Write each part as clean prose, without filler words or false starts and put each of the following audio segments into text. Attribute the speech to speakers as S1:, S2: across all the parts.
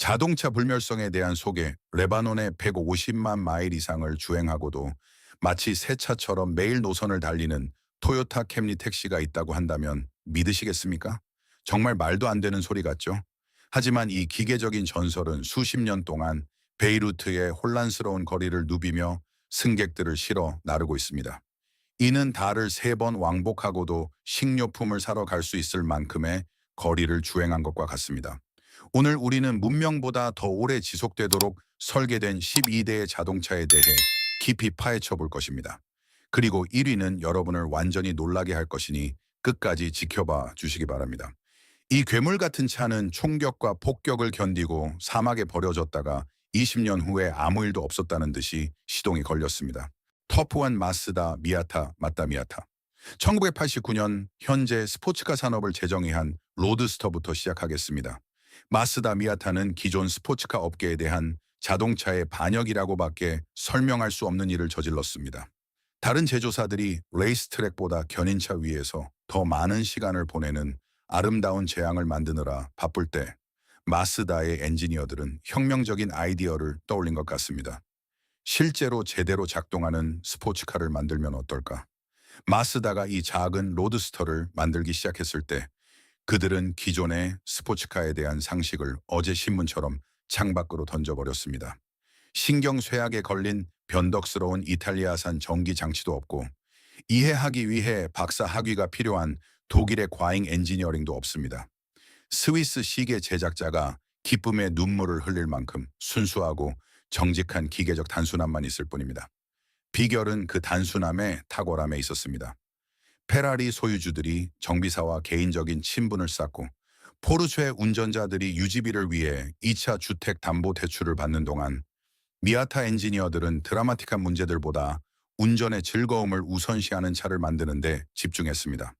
S1: 자동차 불멸성에 대한 소개, 레바논의 150만 마일 이상을 주행하고도 마치 새 차처럼 매일 노선을 달리는 토요타 캠리 택시가 있다고 한다면 믿으시겠습니까? 정말 말도 안 되는 소리 같죠? 하지만 이 기계적인 전설은 수십 년 동안 베이루트의 혼란스러운 거리를 누비며 승객들을 실어 나르고 있습니다. 이는 달을 3번 왕복하고도 식료품을 사러 갈 수 있을 만큼의 거리를 주행한 것과 같습니다. 오늘 우리는 문명보다 더 오래 지속되도록 설계된 12대의 자동차에 대해 깊이 파헤쳐 볼 것입니다. 그리고 1위는 여러분을 완전히 놀라게 할 것이니 끝까지 지켜봐 주시기 바랍니다. 이 괴물 같은 차는 총격과 폭격을 견디고 사막에 버려졌다가 20년 후에 아무 일도 없었다는 듯이 시동이 걸렸습니다. 터프한 마스다 미아타 맞다 미아타. 1989년 현재 스포츠카 산업을 재정의한 로드스터부터 시작하겠습니다. 마스다 미아타는 기존 스포츠카 업계에 대한 자동차의 반역이라고밖에 설명할 수 없는 일을 저질렀습니다. 다른 제조사들이 레이스트랙보다 견인차 위에서 더 많은 시간을 보내는 아름다운 재앙을 만드느라 바쁠 때 마스다의 엔지니어들은 혁명적인 아이디어를 떠올린 것 같습니다. 실제로 제대로 작동하는 스포츠카를 만들면 어떨까? 마스다가 이 작은 로드스터를 만들기 시작했을 때 그들은 기존의 스포츠카에 대한 상식을 어제 신문처럼 창밖으로 던져버렸습니다. 신경쇠약에 걸린 변덕스러운 이탈리아산 전기 장치도 없고 이해하기 위해 박사 학위가 필요한 독일의 과잉 엔지니어링도 없습니다. 스위스 시계 제작자가 기쁨의 눈물을 흘릴 만큼 순수하고 정직한 기계적 단순함만 있을 뿐입니다. 비결은 그 단순함의 탁월함에 있었습니다. 페라리 소유주들이 정비사와 개인적인 친분을 쌓고 포르쉐 운전자들이 유지비를 위해 2차 주택 담보 대출을 받는 동안 미아타 엔지니어들은 드라마틱한 문제들보다 운전의 즐거움을 우선시하는 차를 만드는 데 집중했습니다.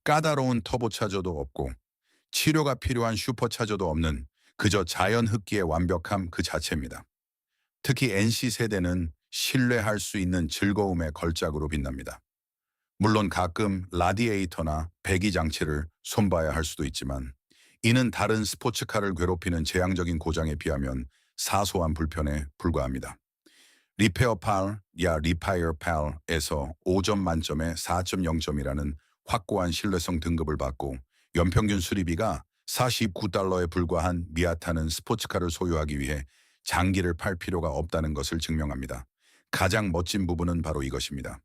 S1: 까다로운 터보차저도 없고 치료가 필요한 슈퍼차저도 없는 그저 자연 흡기의 완벽함 그 자체입니다. 특히 NC세대는 신뢰할 수 있는 즐거움의 걸작으로 빛납니다. 물론 가끔 라디에이터나 배기 장치를 손봐야 할 수도 있지만 이는 다른 스포츠카를 괴롭히는 재앙적인 고장에 비하면 사소한 불편에 불과합니다. 리페어팔, 리파이어팔에서 5점 만점에 4.0점이라는 확고한 신뢰성 등급을 받고 연평균 수리비가 $49에 불과한 미아타는 스포츠카를 소유하기 위해 장기를 팔 필요가 없다는 것을 증명합니다. 가장 멋진 부분은 바로 이것입니다.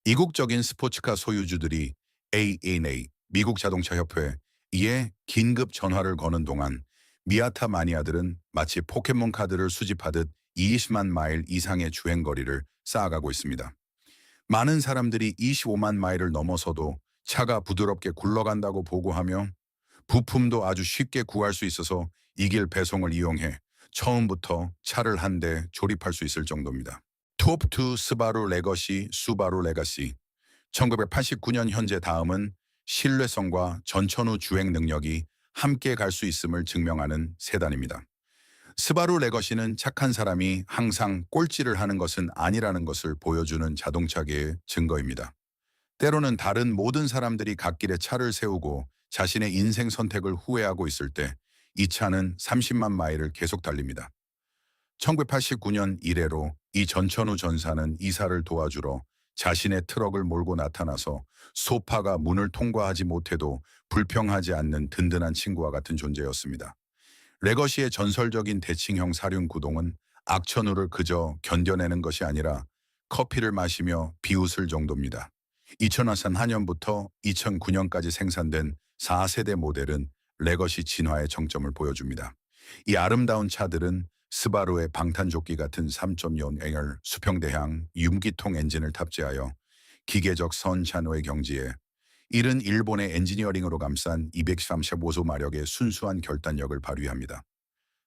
S1: 이국적인 스포츠카 소유주들이 ANA, 미국 자동차 협회에 긴급 전화를 거는 동안 미아타 마니아들은 마치 포켓몬 카드를 수집하듯 20만 마일 이상의 주행거리를 쌓아가고 있습니다. 많은 사람들이 25만 마일을 넘어서도 차가 부드럽게 굴러간다고 보고하며 부품도 아주 쉽게 구할 수 있어서 이 길 배송을 이용해 처음부터 차를 한 대 조립할 수 있을 정도입니다. 톱2 스바루 레거시 수바루 레가시 1989년 현재 다음은 신뢰성과 전천후 주행 능력이 함께 갈 수 있음을 증명하는 세단입니다. 스바루 레거시는 착한 사람이 항상 꼴찌를 하는 것은 아니라는 것을 보여주는 자동차계의 증거입니다. 때로는 다른 모든 사람들이 갓길에 차를 세우고 자신의 인생 선택을 후회하고 있을 때 이 차는 30만 마일을 계속 달립니다. 1989년 이래로 이 전천후 전사는 이사를 도와주러 자신의 트럭을 몰고 나타나서 소파가 문을 통과하지 못해도 불평하지 않는 든든한 친구와 같은 존재였습니다. 레거시의 전설적인 대칭형 사륜 구동은 악천후를 그저 견뎌내는 것이 아니라 커피를 마시며 비웃을 정도입니다. 2004년부터 2009년까지 생산된 4세대 모델은 레거시 진화의 정점을 보여줍니다. 이 아름다운 차들은 스바루의 방탄조끼 같은 3.0L 수평대향 융기통 엔진을 탑재하여 기계적 선찬호의 경지에 이른 일본의 엔지니어링으로 감싼 235소 마력의 순수한 결단력을 발휘합니다.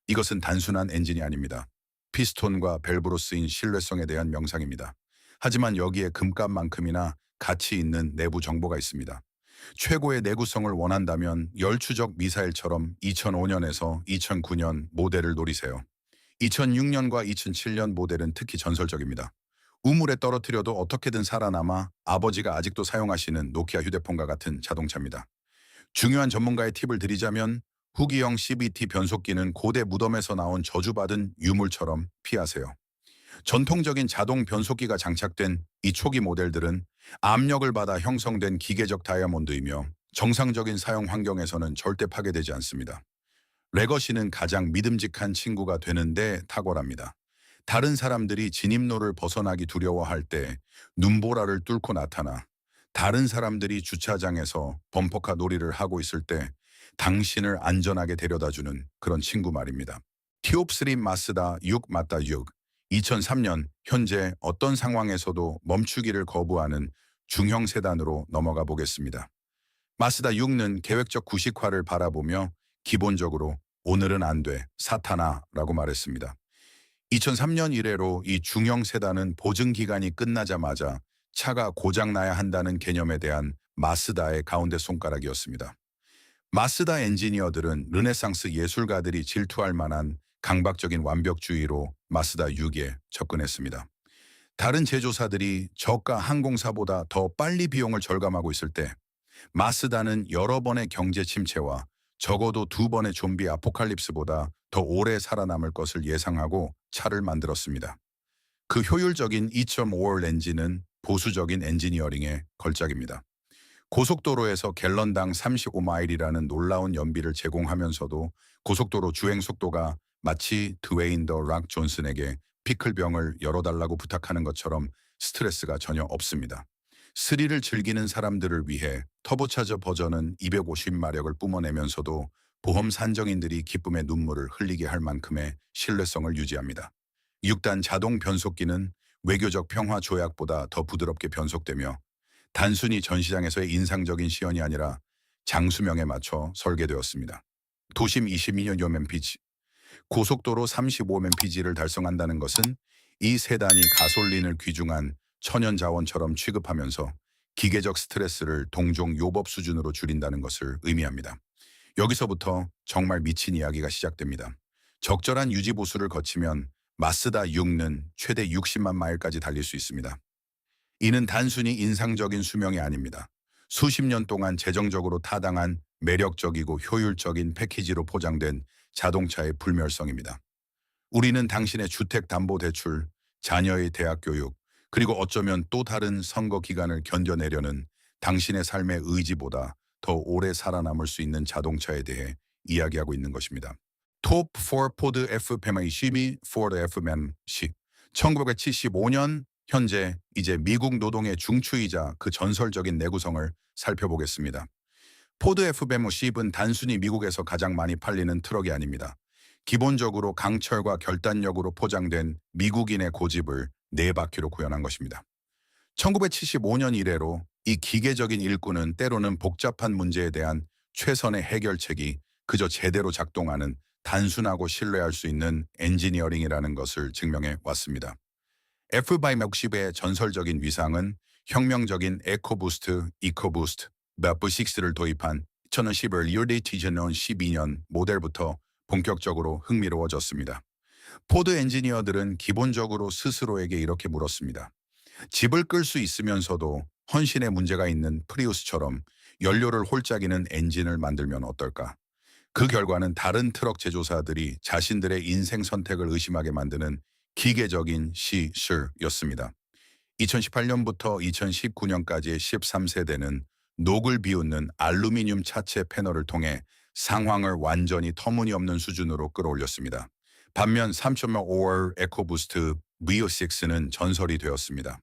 S1: 이것은 단순한 엔진이 아닙니다. 피스톤과 밸브로 쓰인 신뢰성에 대한 명상입니다. 하지만 여기에 금값만큼이나 가치 있는 내부 정보가 있습니다. 최고의 내구성을 원한다면 열추적 미사일처럼 2005년에서 2009년 모델을 노리세요. 2006년과 2007년 모델은 특히 전설적입니다. 우물에 떨어뜨려도 어떻게든 살아남아 아버지가 아직도 사용하시는 노키아 휴대폰과 같은 자동차입니다. 중요한 전문가의 팁을 드리자면 후기형 CVT 변속기는 고대 무덤에서 나온 저주받은 유물처럼 피하세요. 전통적인 자동 변속기가 장착된 이 초기 모델들은 압력을 받아 형성된 기계적 다이아몬드이며 정상적인 사용 환경에서는 절대 파괴되지 않습니다. 레거시는 가장 믿음직한 친구가 되는데 탁월합니다. 다른 사람들이 진입로를 벗어나기 두려워할 때 눈보라를 뚫고 나타나 다른 사람들이 주차장에서 범퍼카 놀이를 하고 있을 때 당신을 안전하게 데려다주는 그런 친구 말입니다. 티옵3 마스다 6 맞다 6 2003년 현재 어떤 상황에서도 멈추기를 거부하는 중형 세단으로 넘어가 보겠습니다. 마스다 6는 계획적 구식화를 바라보며 기본적으로 오늘은 안 돼, 사타나라고 말했습니다. 2003년 이래로 이 중형 세단은 보증 기간이 끝나자마자 차가 고장나야 한다는 개념에 대한 마스다의 가운데 손가락이었습니다. 마스다 엔지니어들은 르네상스 예술가들이 질투할 만한 강박적인 완벽주의로 마스다 6에 접근했습니다. 다른 제조사들이 저가 항공사보다 더 빨리 비용을 절감하고 있을 때 마스다는 여러 번의 경제 침체와 적어도 2번의 좀비 아포칼립스보다 더 오래 살아남을 것을 예상하고 차를 만들었습니다. 그 효율적인 2.5월 엔진은 보수적인 엔지니어링의 걸작입니다. 고속도로에서 갤런당 35마일이라는 놀라운 연비를 제공하면서도 고속도로 주행 속도가 마치 드웨인 더 락 존슨에게 피클병을 열어달라고 부탁하는 것처럼 스트레스가 전혀 없습니다. 스릴을 즐기는 사람들을 위해 터보차저 버전은 250마력을 뿜어내면서도 보험 산정인들이 기쁨의 눈물을 흘리게 할 만큼의 신뢰성을 유지합니다. 6단 자동 변속기는 외교적 평화 조약보다 더 부드럽게 변속되며 단순히 전시장에서의 인상적인 시연이 아니라 장수명에 맞춰 설계되었습니다. 도심 22년 mpg, 고속도로 35mpg를 달성한다는 것은 이 세단이 가솔린을 귀중한 천연 자원처럼 취급하면서 기계적 스트레스를 동종 요법 수준으로 줄인다는 것을 의미합니다. 여기서부터 정말 미친 이야기가 시작됩니다. 적절한 유지 보수를 거치면 마스다 6는 최대 60만 마일까지 달릴 수 있습니다. 이는 단순히 인상적인 수명이 아닙니다. 수십 년 동안 재정적으로 타당한 매력적이고 효율적인 패키지로 포장된 자동차의 불멸성입니다. 우리는 당신의 주택담보대출, 자녀의 대학교육, 그리고 어쩌면 또 다른 선거 기간을 견뎌내려는 당신의 삶의 의지보다 더 오래 살아남을 수 있는 자동차에 대해 이야기하고 있는 것입니다. 톱4 포드 F122 포드 F110 1975년 현재 이제 미국 노동의 중추이자 그 전설적인 내구성을 살펴보겠습니다. 포드 F150은 단순히 미국에서 가장 많이 팔리는 트럭이 아닙니다. 기본적으로 강철과 결단력으로 포장된 미국인의 고집을 4바퀴로 구현한 것입니다. 1975년 이래로 이 기계적인 일꾼은 때로는 복잡한 문제에 대한 최선의 해결책이 그저 제대로 작동하는 단순하고 신뢰할 수 있는 엔지니어링이라는 것을 증명해 왔습니다. F150의 전설적인 위상은 혁명적인 에코부스트, 이코부스트, 베프6를 도입한 2011 유데티제논 12년 모델부터 본격적으로 흥미로워졌습니다. 포드 엔지니어들은 기본적으로 스스로에게 이렇게 물었습니다. 집을 끌 수 있으면서도 헌신의 문제가 있는 프리우스처럼 연료를 홀짝이는 엔진을 만들면 어떨까? 그 결과는 다른 트럭 제조사들이 자신들의 인생 선택을 의심하게 만드는 기계적인 시술이었습니다. 2018년부터 2019년까지의 13세대는 녹을 비웃는 알루미늄 차체 패널을 통해 상황을 완전히 터무니없는 수준으로 끌어올렸습니다. 반면 3.5월 에코부스트 V6는 전설이 되었습니다.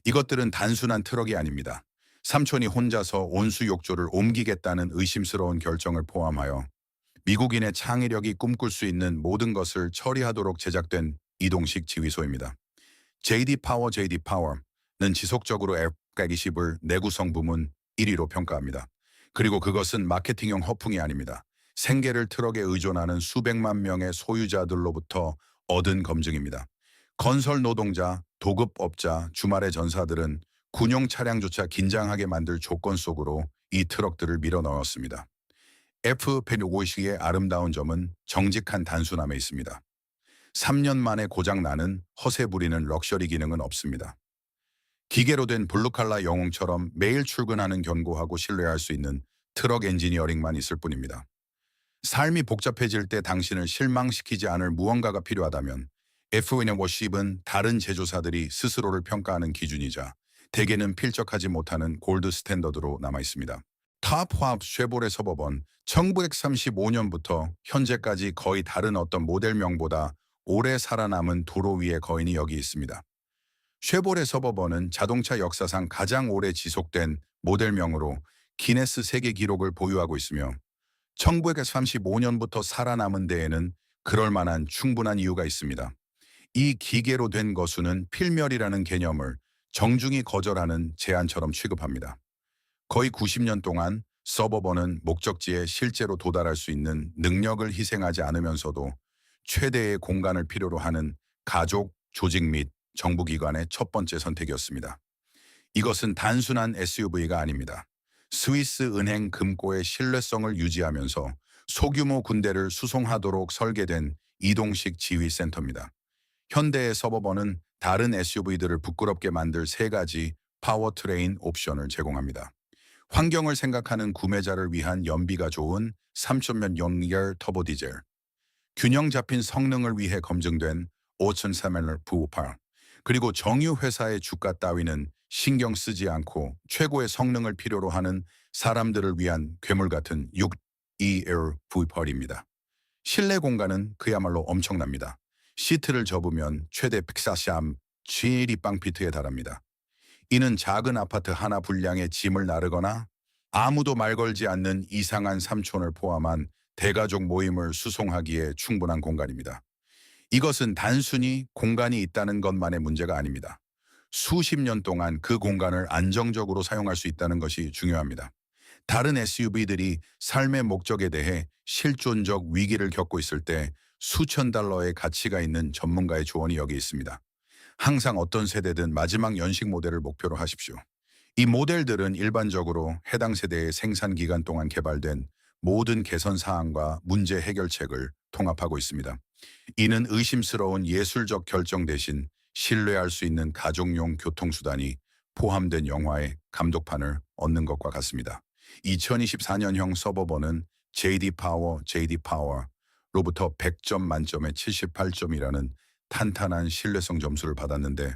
S1: 이것들은 단순한 트럭이 아닙니다. 삼촌이 혼자서 온수 욕조를 옮기겠다는 의심스러운 결정을 포함하여 미국인의 창의력이 꿈꿀 수 있는 모든 것을 처리하도록 제작된 이동식 지휘소입니다. JD 파워는 지속적으로 F120을 내구성 부문 1위로 평가합니다. 그리고 그것은 마케팅용 허풍이 아닙니다. 생계를 트럭에 의존하는 수백만 명의 소유자들로부터 얻은 검증입니다. 건설 노동자, 도급업자, 주말의 전사들은 군용 차량조차 긴장하게 만들 조건 속으로 이 트럭들을 밀어넣었습니다. F150의 아름다운 점은 정직한 단순함에 있습니다. 3년 만에 고장나는 허세 부리는 럭셔리 기능은 없습니다. 기계로 된 블루칼라 영웅처럼 매일 출근하는 견고하고 신뢰할 수 있는 트럭 엔지니어링만 있을 뿐입니다. 삶이 복잡해질 때 당신을 실망시키지 않을 무언가가 필요하다면 F&W십은 다른 제조사들이 스스로를 평가하는 기준이자 대개는 필적하지 못하는 골드 스탠더드로 남아 있습니다. 탑 화합 쉐보레 서버번 1935년부터 현재까지 거의 다른 어떤 모델명보다 오래 살아남은 도로 위의 거인이 여기 있습니다. 쉐보레 서버번은 자동차 역사상 가장 오래 지속된 모델명으로 기네스 세계 기록을 보유하고 있으며 1935년부터 살아남은 데에는 그럴 만한 충분한 이유가 있습니다. 이 기계로 된 거수는 필멸이라는 개념을 정중히 거절하는 제안처럼 취급합니다. 거의 90년 동안 서버번은 목적지에 실제로 도달할 수 있는 능력을 희생하지 않으면서도 최대의 공간을 필요로 하는 가족, 조직 및 정부기관의 첫 번째 선택이었습니다. 이것은 단순한 SUV가 아닙니다. 스위스 은행 금고의 신뢰성을 유지하면서 소규모 군대를 수송하도록 설계된 이동식 지휘센터입니다. 현대의 서버번은 다른 SUV들을 부끄럽게 만들 세 가지 파워트레인 옵션을 제공합니다. 환경을 생각하는 구매자를 위한 연비가 좋은 3.0 연결 터보 디젤, 균형 잡힌 성능을 위해 검증된 5,300 부우파, 그리고 정유 회사의 주가 따위는 신경 쓰지 않고 최고의 성능을 필요로 하는 사람들을 위한 괴물 같은 6EL V8입니다. 실내 공간은 그야말로 엄청납니다. 시트를 접으면 최대 143 G리방피트에 달합니다. 이는 작은 아파트 하나 분량의 짐을 나르거나 아무도 말 걸지 않는 이상한 삼촌을 포함한 대가족 모임을 수송하기에 충분한 공간입니다. 이것은 단순히 공간이 있다는 것만의 문제가 아닙니다. 수십 년 동안 그 공간을 안정적으로 사용할 수 있다는 것이 중요합니다. 다른 SUV들이 삶의 목적에 대해 실존적 위기를 겪고 있을 때 수천 달러의 가치가 있는 전문가의 조언이 여기 있습니다. 항상 어떤 세대든 마지막 연식 모델을 목표로 하십시오. 이 모델들은 일반적으로 해당 세대의 생산 기간 동안 개발된 모든 개선 사항과 문제 해결책을 통합하고 있습니다. 이는 의심스러운 예술적 결정 대신 신뢰할 수 있는 가족용 교통수단이 포함된 영화의 감독판을 얻는 것과 같습니다. 2024년형 서버번은 JD 파워로부터 100점 만점에 78점이라는 탄탄한 신뢰성 점수를 받았는데,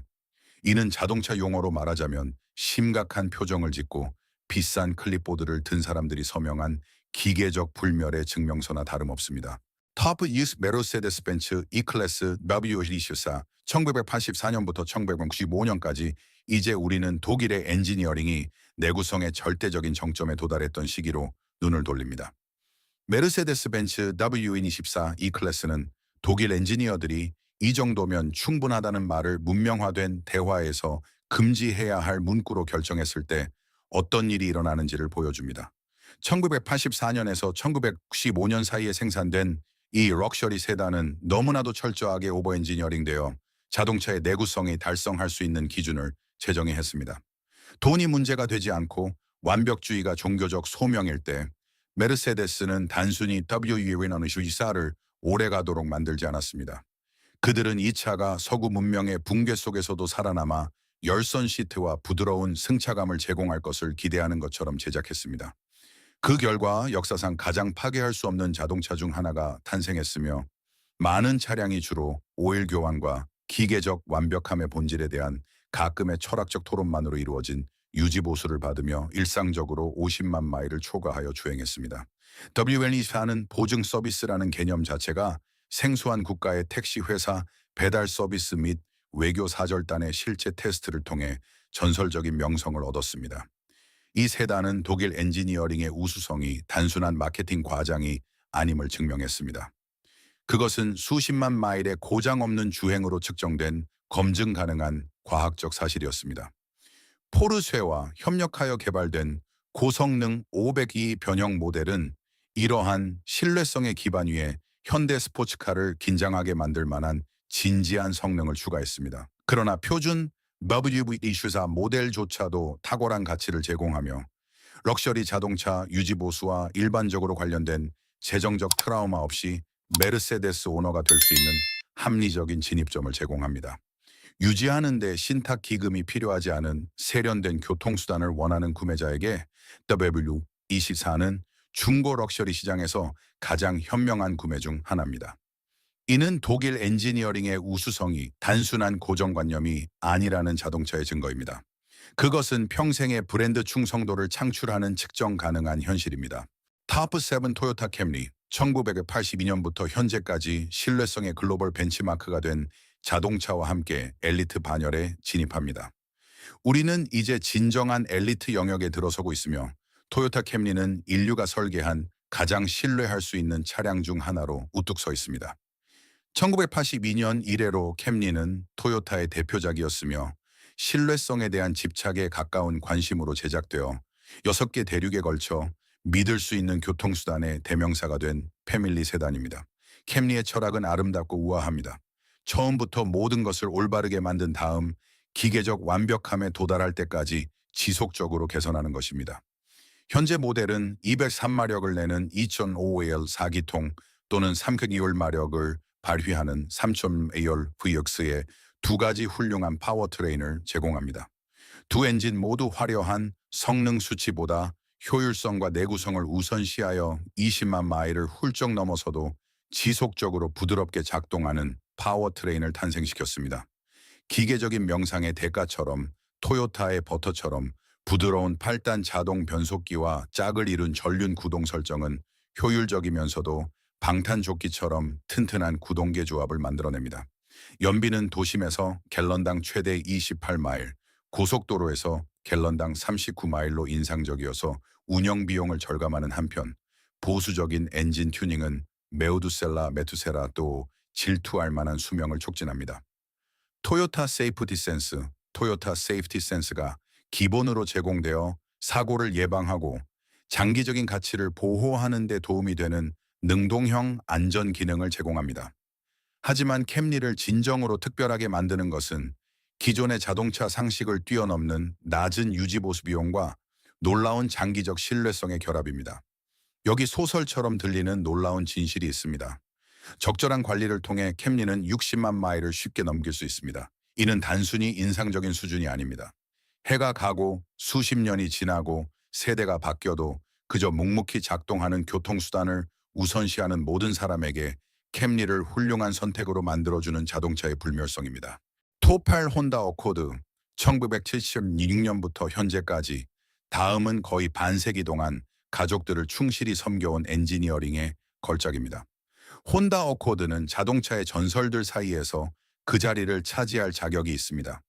S1: 이는 자동차 용어로 말하자면 심각한 표정을 짓고 비싼 클립보드를 든 사람들이 서명한 기계적 불멸의 증명서나 다름없습니다. 터프 유스 메르세데스 벤츠 E클래스 W24 1984년부터 1995년까지 이제 우리는 독일의 엔지니어링이 내구성의 절대적인 정점에 도달했던 시기로 눈을 돌립니다. 메르세데스 벤츠 W24 E클래스는 독일 엔지니어들이 이 정도면 충분하다는 말을 문명화된 대화에서 금지해야 할 문구로 결정했을 때 어떤 일이 일어나는지를 보여줍니다. 1984년에서 1995년 사이에 생산된 이 럭셔리 세단은 너무나도 철저하게 오버 엔지니어링되어 자동차의 내구성이 달성할 수 있는 기준을 제정했습니다. 돈이 문제가 되지 않고 완벽주의가 종교적 소명일 때 메르세데스는 단순히 W24를 오래가도록 만들지 않았습니다. 그들은 이 차가 서구 문명의 붕괴 속에서도 살아남아 열선 시트와 부드러운 승차감을 제공할 것을 기대하는 것처럼 제작했습니다. 그 결과 역사상 가장 파괴할 수 없는 자동차 중 하나가 탄생했으며, 많은 차량이 주로 오일 교환과 기계적 완벽함의 본질에 대한 가끔의 철학적 토론만으로 이루어진 유지보수를 받으며 일상적으로 50만 마일을 초과하여 주행했습니다. WL24는 보증 서비스라는 개념 자체가 생소한 국가의 택시 회사, 배달 서비스 및 외교 사절단의 실제 테스트를 통해 전설적인 명성을 얻었습니다. 이 세단은 독일 엔지니어링의 우수성이 단순한 마케팅 과장이 아님을 증명했습니다. 그것은 수십만 마일의 고장 없는 주행으로 측정된 검증 가능한 과학적 사실이었습니다. 포르쉐와 협력하여 개발된 고성능 502 변형 모델은 이러한 신뢰성의 기반 위에 현대 스포츠카를 긴장하게 만들 만한 진지한 성능을 추가했습니다. 그러나 표준 WV24 모델조차도 탁월한 가치를 제공하며 럭셔리 자동차 유지 보수와 일반적으로 관련된 재정적 트라우마 없이 메르세데스 오너가 될 수 있는 합리적인 진입점을 제공합니다. 유지하는 데 신탁 기금이 필요하지 않은 세련된 교통수단을 원하는 구매자에게 WV24는 중고 럭셔리 시장에서 가장 현명한 구매 중 하나입니다. 이는 독일 엔지니어링의 우수성이 단순한 고정관념이 아니라는 자동차의 증거입니다. 그것은 평생의 브랜드 충성도를 창출하는 측정 가능한 현실입니다. 타프7 토요타 캠리 1982년부터 현재까지 신뢰성의 글로벌 벤치마크가 된 자동차와 함께 엘리트 반열에 진입합니다. 우리는 이제 진정한 엘리트 영역에 들어서고 있으며 토요타 캠리는 인류가 설계한 가장 신뢰할 수 있는 차량 중 하나로 우뚝 서 있습니다. 1982년 이래로 캠리는 토요타의 대표작이었으며 신뢰성에 대한 집착에 가까운 관심으로 제작되어 6개 대륙에 걸쳐 믿을 수 있는 교통수단의 대명사가 된 패밀리 세단입니다. 캠리의 철학은 아름답고 우아합니다. 처음부터 모든 것을 올바르게 만든 다음 기계적 완벽함에 도달할 때까지 지속적으로 개선하는 것입니다. 현재 모델은 203마력을 내는 2.5L 4기통 또는 3.2열 마력을 발휘하는 3.2열 VX의 두 가지 훌륭한 파워트레인을 제공합니다. 두 엔진 모두 화려한 성능 수치보다 효율성과 내구성을 우선시하여 20만 마일을 훌쩍 넘어서도 지속적으로 부드럽게 작동하는 파워트레인을 탄생시켰습니다. 기계적인 명상의 대가처럼 토요타의 버터처럼 부드러운 8단 자동 변속기와 짝을 이룬 전륜 구동 설정은 효율적이면서도 방탄조끼처럼 튼튼한 구동계 조합을 만들어냅니다. 연비는 도심에서 갤런당 최대 28마일, 고속도로에서 갤런당 39마일로 인상적이어서 운영 비용을 절감하는 한편 보수적인 엔진 튜닝은 메우두셀라 또 질투할 만한 수명을 촉진합니다. 토요타 세이프티 센스, 토요타 세이프티 센스가 기본으로 제공되어 사고를 예방하고 장기적인 가치를 보호하는 데 도움이 되는 능동형 안전 기능을 제공합니다. 하지만 캠리를 진정으로 특별하게 만드는 것은 기존의 자동차 상식을 뛰어넘는 낮은 유지 보수 비용과 놀라운 장기적 신뢰성의 결합입니다. 여기 소설처럼 들리는 놀라운 진실이 있습니다. 적절한 관리를 통해 캠리는 60만 마일을 쉽게 넘길 수 있습니다. 이는 단순히 인상적인 수준이 아닙니다. 해가 가고 수십 년이 지나고 세대가 바뀌어도 그저 묵묵히 작동하는 교통수단을 우선시하는 모든 사람에게 캠리를 훌륭한 선택으로 만들어주는 자동차의 불멸성입니다. 토팔 혼다 어코드 1976년부터 현재까지 다음은 거의 반세기 동안 가족들을 충실히 섬겨온 엔지니어링의 걸작입니다. 혼다 어코드는 자동차의 전설들 사이에서 그 자리를 차지할 자격이 있습니다.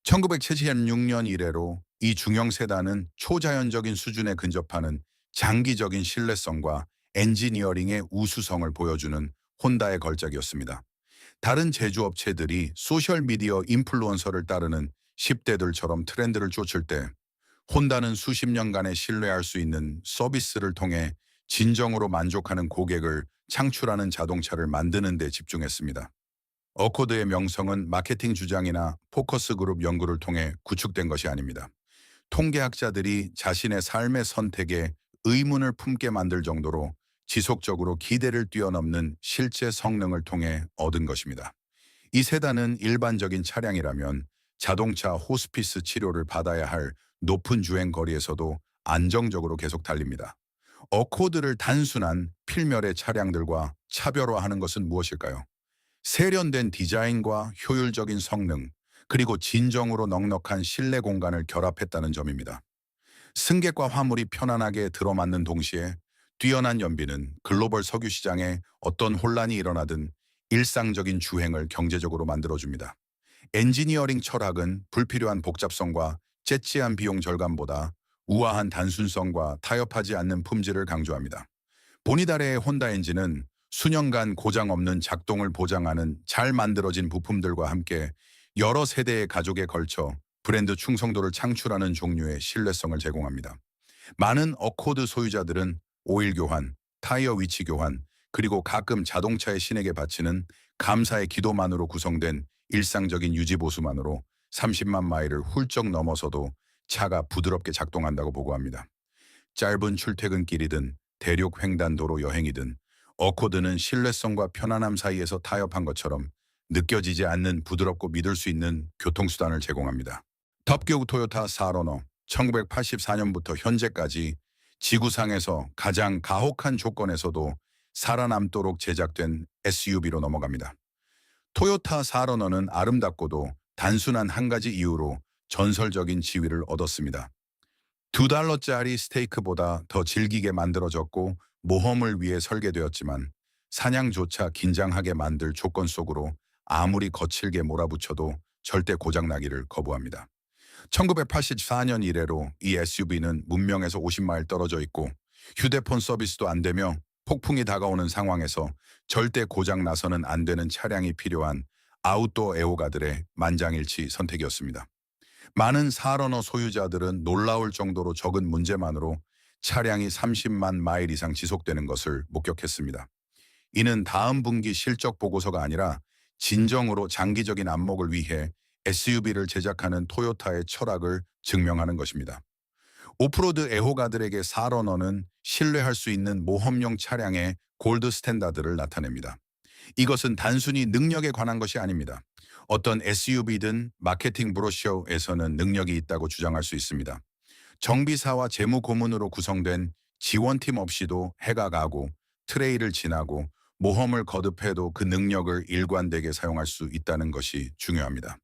S1: 1976년 이래로 이 중형 세단은 초자연적인 수준에 근접하는 장기적인 신뢰성과 엔지니어링의 우수성을 보여주는 혼다의 걸작이었습니다. 다른 제조업체들이 소셜미디어 인플루언서를 따르는 10대들처럼 트렌드를 쫓을 때 혼다는 수십 년간의 신뢰할 수 있는 서비스를 통해 진정으로 만족하는 고객을 창출하는 자동차를 만드는 데 집중했습니다. 어코드의 명성은 마케팅 주장이나 포커스 그룹 연구를 통해 구축된 것이 아닙니다. 통계학자들이 자신의 삶의 선택에 의문을 품게 만들 정도로 지속적으로 기대를 뛰어넘는 실제 성능을 통해 얻은 것입니다. 이 세단은 일반적인 차량이라면 자동차 호스피스 치료를 받아야 할 높은 주행 거리에서도 안정적으로 계속 달립니다. 어코드를 단순한 필멸의 차량들과 차별화하는 것은 무엇일까요? 세련된 디자인과 효율적인 성능, 그리고 진정으로 넉넉한 실내 공간을 결합했다는 점입니다. 승객과 화물이 편안하게 들어맞는 동시에 뛰어난 연비는 글로벌 석유 시장에 어떤 혼란이 일어나든 일상적인 주행을 경제적으로 만들어줍니다. 엔지니어링 철학은 불필요한 복잡성과 째찌한 비용 절감보다 우아한 단순성과 타협하지 않는 품질을 강조합니다. 보니다레의 혼다 엔진은 수년간 고장 없는 작동을 보장하는 잘 만들어진 부품들과 함께 여러 세대의 가족에 걸쳐 브랜드 충성도를 창출하는 종류의 신뢰성을 제공합니다. 많은 어코드 소유자들은 오일 교환, 타이어 위치 교환, 그리고 가끔 자동차의 신에게 바치는 감사의 기도만으로 구성된 일상적인 유지 보수만으로 30만 마일을 훌쩍 넘어서도 차가 부드럽게 작동한다고 보고합니다. 짧은 출퇴근길이든 대륙 횡단도로 여행이든 어코드는 신뢰성과 편안함 사이에서 타협한 것처럼 느껴지지 않는 부드럽고 믿을 수 있는 교통수단을 제공합니다. 덥교 토요타 사로노 1984년부터 현재까지 지구상에서 가장 가혹한 조건에서도 살아남도록 제작된 SUV로 넘어갑니다. 토요타 4러너는 아름답고도 단순한 한 가지 이유로 전설적인 지위를 얻었습니다. $2짜리 스테이크보다 더 질기게 만들어졌고 모험을 위해 설계되었지만 사냥조차 긴장하게 만들 조건 속으로 아무리 거칠게 몰아붙여도 절대 고장나기를 거부합니다. 1984년 이래로 이 SUV는 문명에서 50마일 떨어져 있고 휴대폰 서비스도 안 되며 폭풍이 다가오는 상황에서 절대 고장 나서는 안 되는 차량이 필요한 아웃도어 애호가들의 만장일치 선택이었습니다. 많은 4러너 소유자들은 놀라울 정도로 적은 문제만으로 차량이 30만 마일 이상 지속되는 것을 목격했습니다. 이는 다음 분기 실적 보고서가 아니라 진정으로 장기적인 안목을 위해 SUV를 제작하는 토요타의 철학을 증명하는 것입니다. 오프로드 애호가들에게 4러너는 신뢰할 수 있는 모험용 차량의 골드 스탠다드를 나타냅니다. 이것은 단순히 능력에 관한 것이 아닙니다. 어떤 SUV든 마케팅 브로셔에서는 능력이 있다고 주장할 수 있습니다. 정비사와 재무 고문으로 구성된 지원팀 없이도 해가 가고 트레일을 지나고 모험을 거듭해도 그 능력을 일관되게 사용할 수 있다는 것이 중요합니다.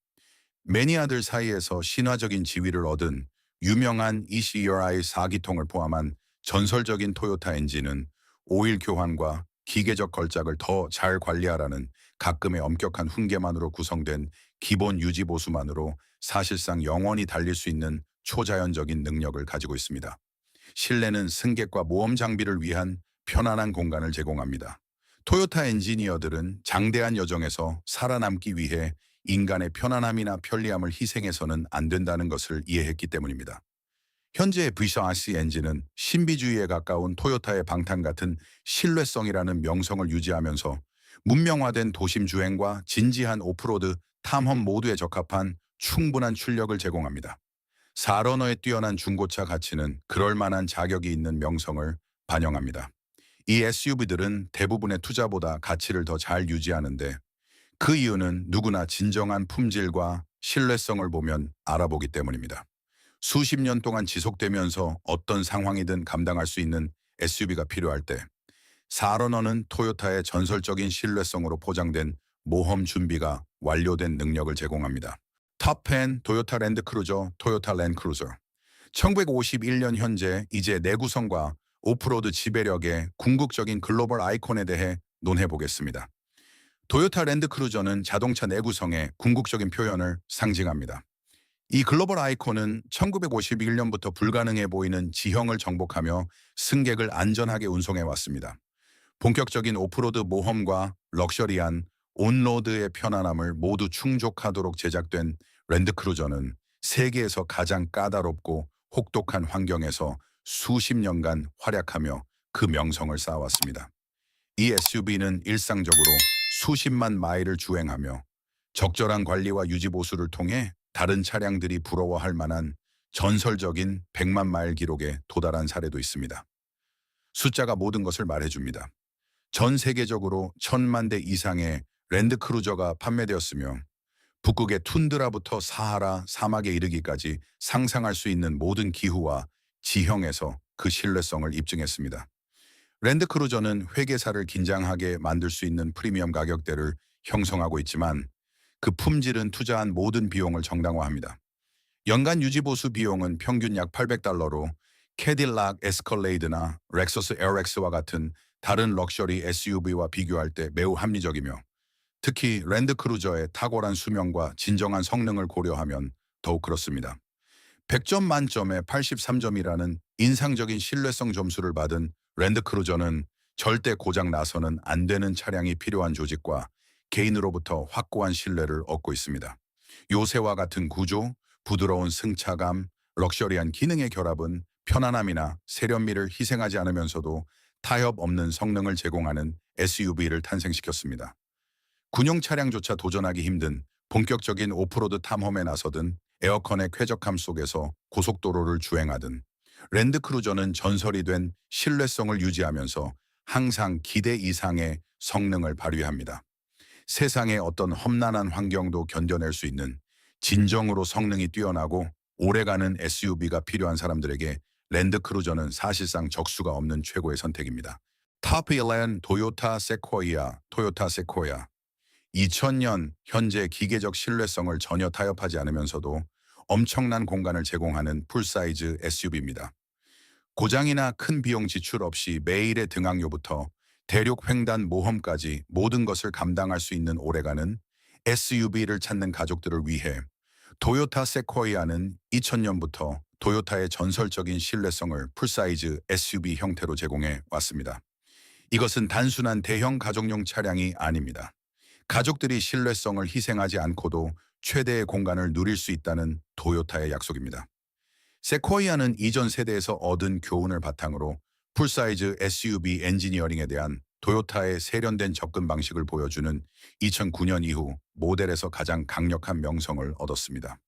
S1: 매니아들 사이에서 신화적인 지위를 얻은 유명한 ECUI 4기통을 포함한 전설적인 토요타 엔진은 오일 교환과 기계적 걸작을 더 잘 관리하라는 가끔의 엄격한 훈계만으로 구성된 기본 유지 보수만으로 사실상 영원히 달릴 수 있는 초자연적인 능력을 가지고 있습니다. 실내는 승객과 모험 장비를 위한 편안한 공간을 제공합니다. 토요타 엔지니어들은 장대한 여정에서 살아남기 위해 인간의 편안함이나 편리함을 희생해서는 안 된다는 것을 이해했기 때문입니다. 현재 V6 엔진은 신비주의에 가까운 토요타의 방탄 같은 신뢰성이라는 명성을 유지하면서 문명화된 도심 주행과 진지한 오프로드 탐험 모두에 적합한 충분한 출력을 제공합니다. 4러너의 뛰어난 중고차 가치는 그럴 만한 자격이 있는 명성을 반영합니다. 이 SUV들은 대부분의 투자보다 가치를 더 잘 유지하는데 그 이유는 누구나 진정한 품질과 신뢰성을 보면 알아보기 때문입니다. 수십 년 동안 지속되면서 어떤 상황이든 감당할 수 있는 SUV가 필요할 때 4러너는 토요타의 전설적인 신뢰성으로 포장된 모험 준비가 완료된 능력을 제공합니다. 탑10 토요타 랜드크루저, 토요타 랜드크루저. 1951년 현재 이제 내구성과 오프로드 지배력의 궁극적인 글로벌 아이콘에 대해 논해보겠습니다. 토요타 랜드크루저는 자동차 내구성의 궁극적인 표현을 상징합니다. 이 글로벌 아이콘은 1951년부터 불가능해 보이는 지형을 정복하며 승객을 안전하게 운송해왔습니다. 본격적인 오프로드 모험과 럭셔리한 온로드의 편안함을 모두 충족하도록 제작된 랜드크루저는 세계에서 가장 까다롭고 혹독한 환경에서 수십 년간 활약하며 그 명성을 쌓아왔습니다. 이 SUV는 일상적으로 수십만 마일을 주행하며 적절한 관리와 유지 보수를 통해 다른 차량들이 부러워할 만한 전설적인 100만 마일 기록에 도달한 사례도 있습니다. 숫자가 모든 것을 말해줍니다. 전 세계적으로 1,000만 대 이상의 랜드크루저가 판매되었으며 북극의 툰드라부터 사하라 사막에 이르기까지 상상할 수 있는 모든 기후와 지형에서 그 신뢰성을 입증했습니다. 랜드크루저는 회계사를 긴장하게 만들 수 있는 프리미엄 가격대를 형성하고 있지만 그 품질은 투자한 모든 비용을 정당화합니다. 연간 유지보수 비용은 평균 약 $800로 캐딜락 에스컬레이드나 렉서스 LX와 같은 다른 럭셔리 SUV와 비교할 때 매우 합리적이며 특히 랜드크루저의 탁월한 수명과 진정한 성능을 고려하면 더욱 그렇습니다. 100점 만점에 83점이라는 인상적인 신뢰성 점수를 받은 랜드크루저는 절대 고장 나서는 안 되는 차량이 필요한 조직과 개인으로부터 확고한 신뢰를 얻고 있습니다. 요새와 같은 구조, 부드러운 승차감, 럭셔리한 기능의 결합은 편안함이나 세련미를 희생하지 않으면서도 타협 없는 성능을 제공하는 SUV를 탄생시켰습니다. 군용 차량조차 도전하기 힘든 본격적인 오프로드 탐험에 나서든 에어컨의 쾌적함 속에서 고속도로를 주행하든 랜드크루저는 전설이 된 신뢰성을 유지하면서 항상 기대 이상의 성능을 발휘합니다. 세상의 어떤 험난한 환경도 견뎌낼 수 있는 진정으로 성능이 뛰어나고 오래가는 SUV가 필요한 사람들에게 랜드크루저는 사실상 적수가 없는 최고의 선택입니다. 탑 11 토요타 세코이아, 2000년 현재 기계적 신뢰성을 전혀 타협하지 않으면서도 엄청난 공간을 제공하는 풀사이즈 SUV입니다. 고장이나 큰 비용 지출 없이 매일의 등악료부터 대륙 횡단 모험까지 모든 것을 감당할 수 있는 오래가는 SUV를 찾는 가족들을 위해 토요타 세코이아는 2000년부터 토요타의 전설적인 신뢰성을 풀사이즈 SUV 형태로 제공해 왔습니다. 이것은 단순한 대형 가족용 차량이 아닙니다. 가족들이 신뢰성을 희생하지 않고도 최대의 공간을 누릴 수 있다는 토요타의 약속입니다. 세코이아는 이전 세대에서 얻은 교훈을 바탕으로 풀사이즈 SUV 엔지니어링에 대한 토요타의 세련된 접근 방식을 보여주는 2009년 이후 모델에서 가장 강력한 명성을 얻었습니다.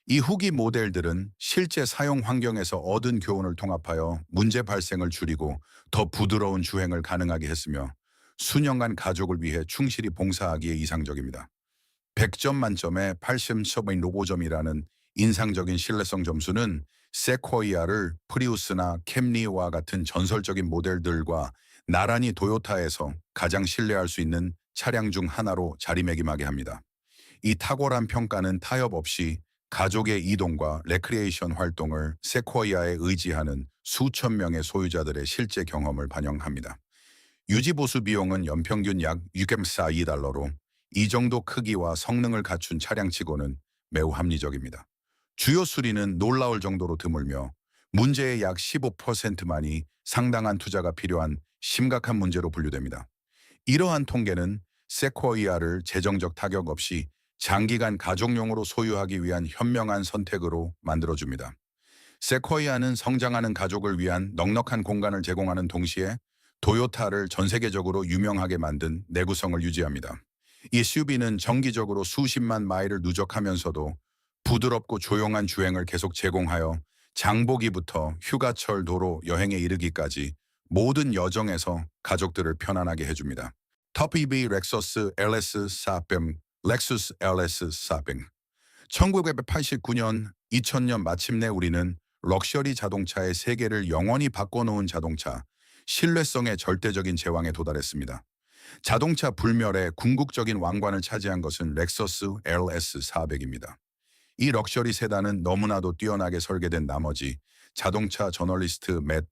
S1: 이 후기 모델들은 실제 사용 환경에서 얻은 교훈을 통합하여 문제 발생을 줄이고 더 부드러운 주행을 가능하게 했으며 수년간 가족을 위해 충실히 봉사하기에 이상적입니다. 100점 만점에 80.5점이라는 인상적인 신뢰성 점수는 세코이아를 프리우스나 캠리와 같은 전설적인 모델들과 나란히 토요타에서 가장 신뢰할 수 있는 차량 중 하나로 자리매김하게 합니다. 이 탁월한 평가는 타협 없이 가족의 이동과 레크리에이션 활동을 세코이아에 의지하는 수천 명의 소유자들의 실제 경험을 반영합니다. 유지보수 비용은 연평균 약 6.42달러로 이 정도 크기와 성능을 갖춘 차량치고는 매우 합리적입니다. 주요 수리는 놀라울 정도로 드물며 문제의 약 15%만이 상당한 투자가 필요한 심각한 문제로 분류됩니다. 이러한 통계는 세코이아를 재정적 타격 없이 장기간 가족용으로 소유하기 위한 현명한 선택으로 만들어줍니다. 세코이아는 성장하는 가족을 위한 넉넉한 공간을 제공하는 동시에 토요타를 전 세계적으로 유명하게 만든 내구성을 유지합니다. 이 SUV는 정기적으로 수십만 마일을 누적하면서도 부드럽고 조용한 주행을 계속 제공하여 장보기부터 휴가철 도로 여행에 이르기까지 모든 여정에서 가족들을 편안하게 해줍니다. 톱 EV 렉서스 LS400, 렉서스 LS400. 1989년, 2000년 마침내 우리는 럭셔리 자동차의 세계를 영원히 바꿔놓은 자동차, 신뢰성의 절대적인 제왕에 도달했습니다. 자동차 불멸의 궁극적인 왕관을 차지한 것은 렉서스 LS400입니다. 이 럭셔리 세단은 너무나도 뛰어나게 설계된 나머지 자동차 저널리스트 매트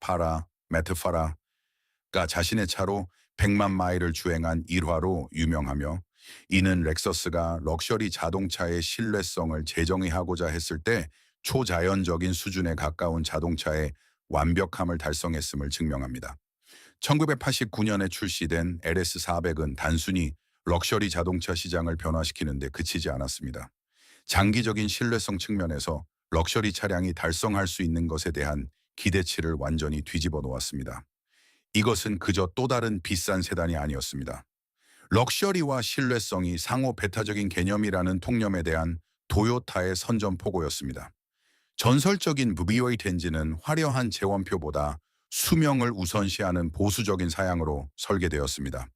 S1: 파라가 자신의 차로 100만 마일을 주행한 일화로 유명하며, 이는 렉서스가 럭셔리 자동차의 신뢰성을 재정의하고자 했을 때 초자연적인 수준에 가까운 자동차의 완벽함을 달성했음을 증명합니다. 1989년에 출시된 LS400은 단순히 럭셔리 자동차 시장을 변화시키는 데 그치지 않았습니다. 장기적인 신뢰성 측면에서 럭셔리 차량이 달성할 수 있는 것에 대한 기대치를 완전히 뒤집어 놓았습니다. 이것은 그저 또 다른 비싼 세단이 아니었습니다. 럭셔리와 신뢰성이 상호 배타적인 개념이라는 통념에 대한 토요타의 선전포고였습니다. 전설적인 V8 엔진은 화려한 제원표보다 수명을 우선시하는 보수적인 사양으로 설계되었습니다.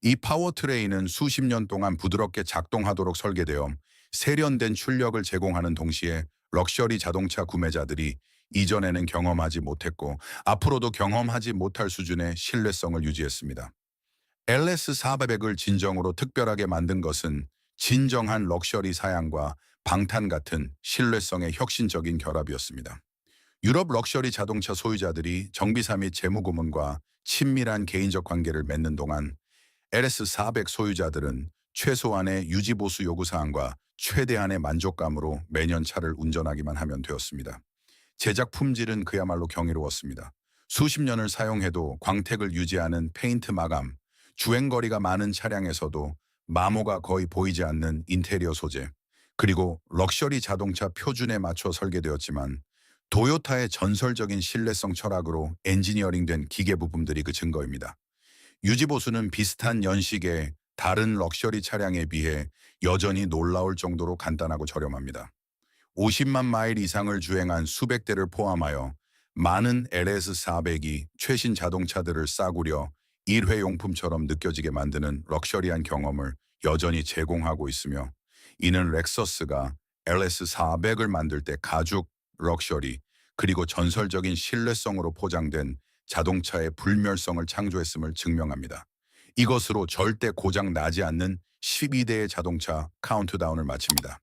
S1: 이 파워트레인은 수십 년 동안 부드럽게 작동하도록 설계되어 세련된 출력을 제공하는 동시에 럭셔리 자동차 구매자들이 이전에는 경험하지 못했고 앞으로도 경험하지 못할 수준의 신뢰성을 유지했습니다. LS400을 진정으로 특별하게 만든 것은 진정한 럭셔리 사양과 방탄 같은 신뢰성의 혁신적인 결합이었습니다. 유럽 럭셔리 자동차 소유자들이 정비사 및 재무고문과 친밀한 개인적 관계를 맺는 동안 LS400 소유자들은 최소한의 유지보수 요구사항과 최대한의 만족감으로 매년 차를 운전하기만 하면 되었습니다. 제작 품질은 그야말로 경이로웠습니다. 수십 년을 사용해도 광택을 유지하는 페인트 마감, 주행거리가 많은 차량에서도 마모가 거의 보이지 않는 인테리어 소재, 그리고 럭셔리 자동차 표준에 맞춰 설계되었지만 토요타의 전설적인 신뢰성 철학으로 엔지니어링된 기계 부품들이 그 증거입니다. 유지보수는 비슷한 연식의 다른 럭셔리 차량에 비해 여전히 놀라울 정도로 간단하고 저렴합니다. 50만 마일 이상을 주행한 수백 대를 포함하여 많은 LS400이 최신 자동차들을 싸구려 일회용품처럼 느껴지게 만드는 럭셔리한 경험을 여전히 제공하고 있으며, 이는 렉서스가 LS400을 만들 때 가죽, 럭셔리, 그리고 전설적인 신뢰성으로 포장된 자동차의 불멸성을 창조했음을 증명합니다. 이것으로 절대 고장 나지 않는 12대의 자동차 카운트다운을 마칩니다.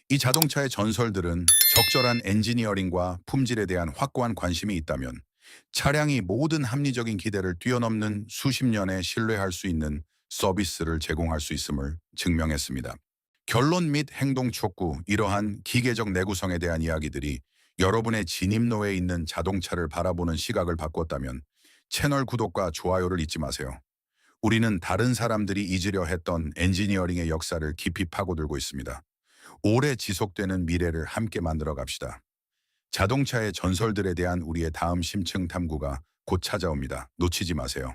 S1: 이 자동차의 전설들은 적절한 엔지니어링과 품질에 대한 확고한 관심이 있다면 차량이 모든 합리적인 기대를 뛰어넘는 수십 년의 신뢰할 수 있는 서비스를 제공할 수 있음을 증명했습니다. 결론 및 행동 촉구, 이러한 기계적 내구성에 대한 이야기들이 여러분의 진입로에 있는 자동차를 바라보는 시각을 바꿨다면 채널 구독과 좋아요를 잊지 마세요. 우리는 다른 사람들이 잊으려 했던 엔지니어링의 역사를 깊이 파고들고 있습니다. 오래 지속되는 미래를 함께 만들어 갑시다. 자동차의 전설들에 대한 우리의 다음 심층 탐구가 곧 찾아옵니다. 놓치지 마세요.